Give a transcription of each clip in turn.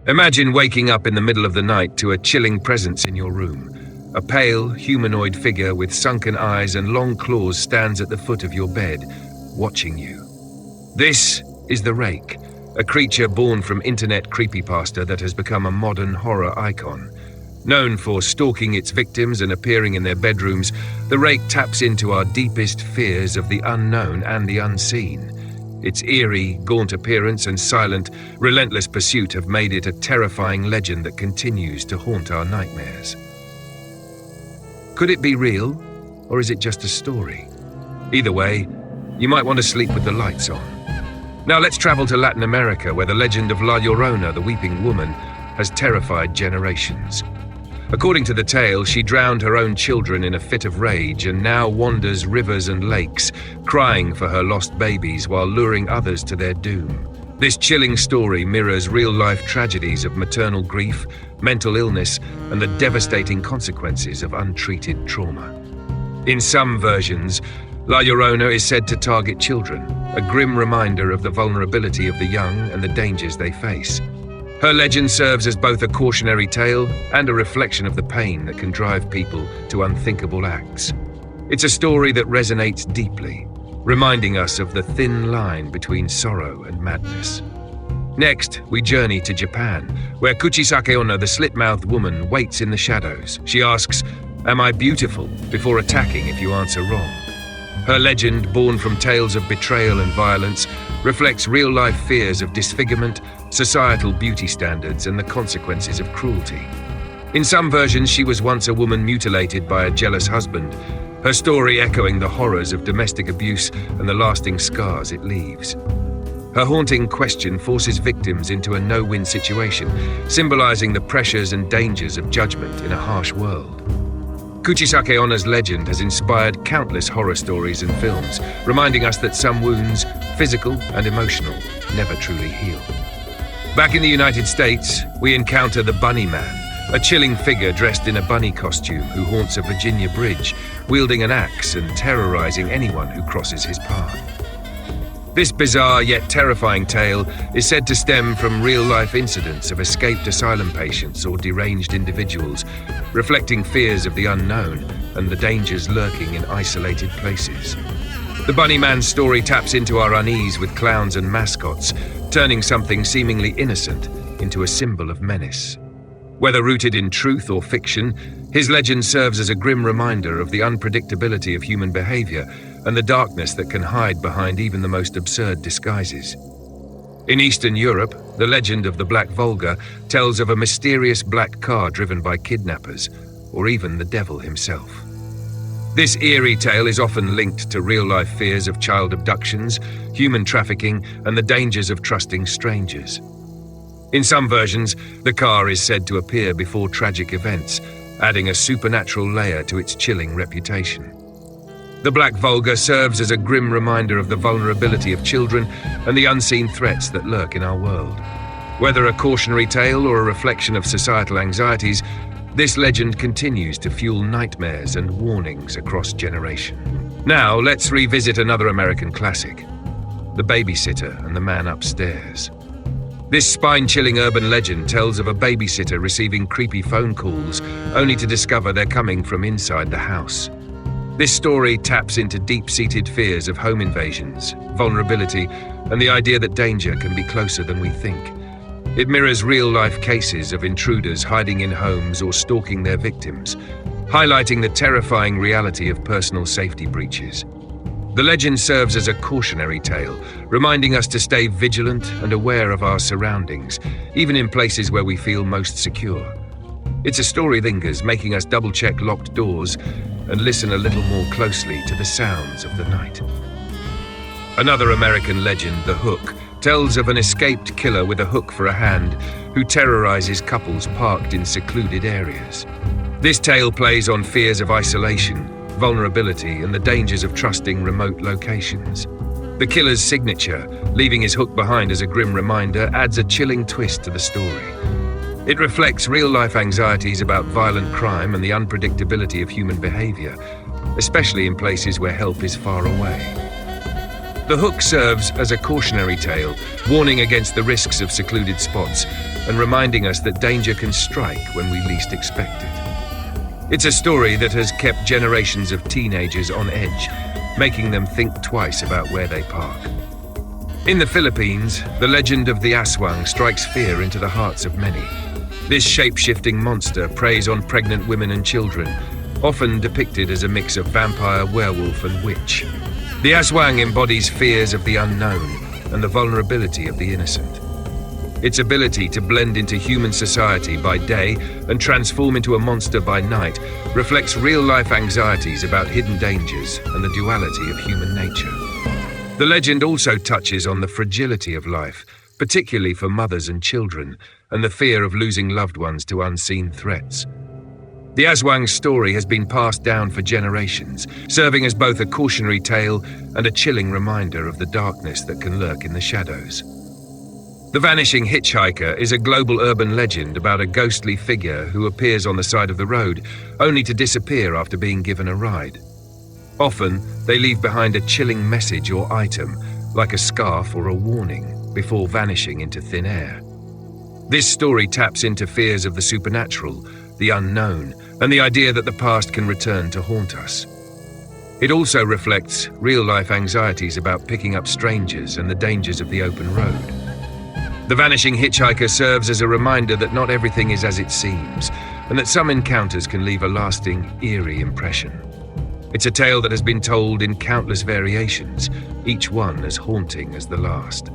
Imagine waking up in the middle of the night to a chilling presence in your room. A pale, humanoid figure with sunken eyes and long claws stands at the foot of your bed, watching you. This is the Rake, a creature born from internet creepypasta that has become a modern horror icon. Known for stalking its victims and appearing in their bedrooms, the Rake taps into our deepest fears of the unknown and the unseen. Its eerie, gaunt appearance and silent, relentless pursuit have made it a terrifying legend that continues to haunt our nightmares. Could it be real, or is it just a story? Either way, you might want to sleep with the lights on. Now let's travel to Latin America, where the legend of La Llorona, the Weeping Woman, has terrified generations. According to the tale, she drowned her own children in a fit of rage and now wanders rivers and lakes, crying for her lost babies while luring others to their doom. This chilling story mirrors real-life tragedies of maternal grief, mental illness, and the devastating consequences of untreated trauma. In some versions, La Llorona is said to target children, a grim reminder of the vulnerability of the young and the dangers they face. Her legend serves as both a cautionary tale and a reflection of the pain that can drive people to unthinkable acts. It's a story that resonates deeply, reminding us of the thin line between sorrow and madness. Next, we journey to Japan, where Kuchisake Onna, the slit-mouthed woman, waits in the shadows. She asks, "Am I beautiful?" before attacking if you answer wrong. Her legend, born from tales of betrayal and violence, reflects real-life fears of disfigurement, societal beauty standards, and the consequences of cruelty. In some versions, she was once a woman mutilated by a jealous husband, her story echoing the horrors of domestic abuse and the lasting scars it leaves. Her haunting question forces victims into a no-win situation, symbolizing the pressures and dangers of judgment in a harsh world. Kuchisake Onna's legend has inspired countless horror stories and films, reminding us that some wounds, physical and emotional, never truly heal. Back in the United States, we encounter the Bunny Man, a chilling figure dressed in a bunny costume who haunts a Virginia bridge, wielding an axe and terrorizing anyone who crosses his path. This bizarre yet terrifying tale is said to stem from real-life incidents of escaped asylum patients or deranged individuals, reflecting fears of the unknown and the dangers lurking in isolated places. The Bunny Man's story taps into our unease with clowns and mascots, turning something seemingly innocent into a symbol of menace. Whether rooted in truth or fiction, his legend serves as a grim reminder of the unpredictability of human behavior and the darkness that can hide behind even the most absurd disguises. In Eastern Europe, the legend of the Black Volga tells of a mysterious black car driven by kidnappers, or even the devil himself. This eerie tale is often linked to real-life fears of child abductions, human trafficking, and the dangers of trusting strangers. In some versions, the car is said to appear before tragic events, adding a supernatural layer to its chilling reputation. The Black Volga serves as a grim reminder of the vulnerability of children and the unseen threats that lurk in our world. Whether a cautionary tale or a reflection of societal anxieties, this legend continues to fuel nightmares and warnings across generations. Now, let's revisit another American classic, The Babysitter and the Man Upstairs. This spine-chilling urban legend tells of a babysitter receiving creepy phone calls, only to discover they're coming from inside the house. This story taps into deep-seated fears of home invasions, vulnerability, and the idea that danger can be closer than we think. It mirrors real-life cases of intruders hiding in homes or stalking their victims, highlighting the terrifying reality of personal safety breaches. The legend serves as a cautionary tale, reminding us to stay vigilant and aware of our surroundings, even in places where we feel most secure. It's a story that lingers, making us double-check locked doors and listen a little more closely to the sounds of the night. Another American legend, The Hook, tells of an escaped killer with a hook for a hand who terrorizes couples parked in secluded areas. This tale plays on fears of isolation, vulnerability, and the dangers of trusting remote locations. The killer's signature, leaving his hook behind as a grim reminder, adds a chilling twist to the story. It reflects real-life anxieties about violent crime and the unpredictability of human behavior, especially in places where help is far away. The Hook serves as a cautionary tale, warning against the risks of secluded spots and reminding us that danger can strike when we least expect it. It's a story that has kept generations of teenagers on edge, making them think twice about where they park. In the Philippines, the legend of the aswang strikes fear into the hearts of many. This shape-shifting monster preys on pregnant women and children, often depicted as a mix of vampire, werewolf, and witch. The aswang embodies fears of the unknown and the vulnerability of the innocent. Its ability to blend into human society by day and transform into a monster by night reflects real-life anxieties about hidden dangers and the duality of human nature. The legend also touches on the fragility of life, particularly for mothers and children, and the fear of losing loved ones to unseen threats. The aswang's story has been passed down for generations, serving as both a cautionary tale and a chilling reminder of the darkness that can lurk in the shadows. The Vanishing Hitchhiker is a global urban legend about a ghostly figure who appears on the side of the road, only to disappear after being given a ride. Often, they leave behind a chilling message or item, like a scarf or a warning, before vanishing into thin air. This story taps into fears of the supernatural, the unknown, and the idea that the past can return to haunt us. It also reflects real-life anxieties about picking up strangers and the dangers of the open road. The Vanishing Hitchhiker serves as a reminder that not everything is as it seems, and that some encounters can leave a lasting, eerie impression. It's a tale that has been told in countless variations, each one as haunting as the last.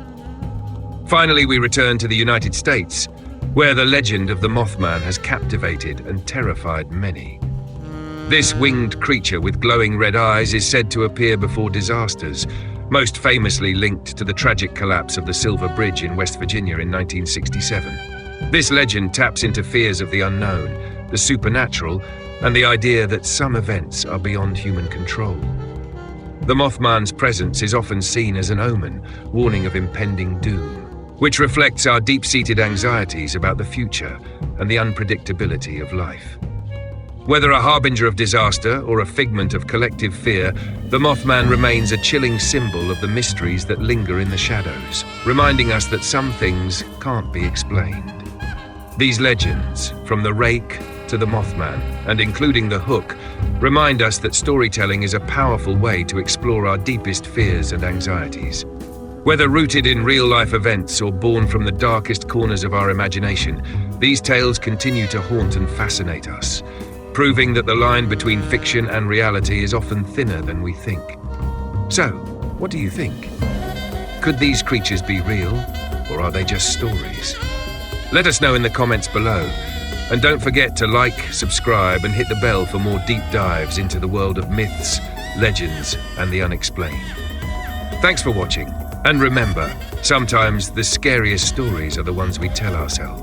Finally, we return to the United States, where the legend of the Mothman has captivated and terrified many. This winged creature with glowing red eyes is said to appear before disasters, most famously linked to the tragic collapse of the Silver Bridge in West Virginia in 1967. This legend taps into fears of the unknown, the supernatural, and the idea that some events are beyond human control. The Mothman's presence is often seen as an omen, warning of impending doom, which reflects our deep-seated anxieties about the future and the unpredictability of life. Whether a harbinger of disaster or a figment of collective fear, the Mothman remains a chilling symbol of the mysteries that linger in the shadows, reminding us that some things can't be explained. These legends, from the rake to the Mothman, and including the hook, remind us that storytelling is a powerful way to explore our deepest fears and anxieties. Whether rooted in real-life events or born from the darkest corners of our imagination, these tales continue to haunt and fascinate us, proving that the line between fiction and reality is often thinner than we think. So, what do you think? Could these creatures be real, or are they just stories? Let us know in the comments below, and don't forget to like, subscribe, and hit the bell for more deep dives into the world of myths, legends, and the unexplained. Thanks for watching, and remember, sometimes the scariest stories are the ones we tell ourselves.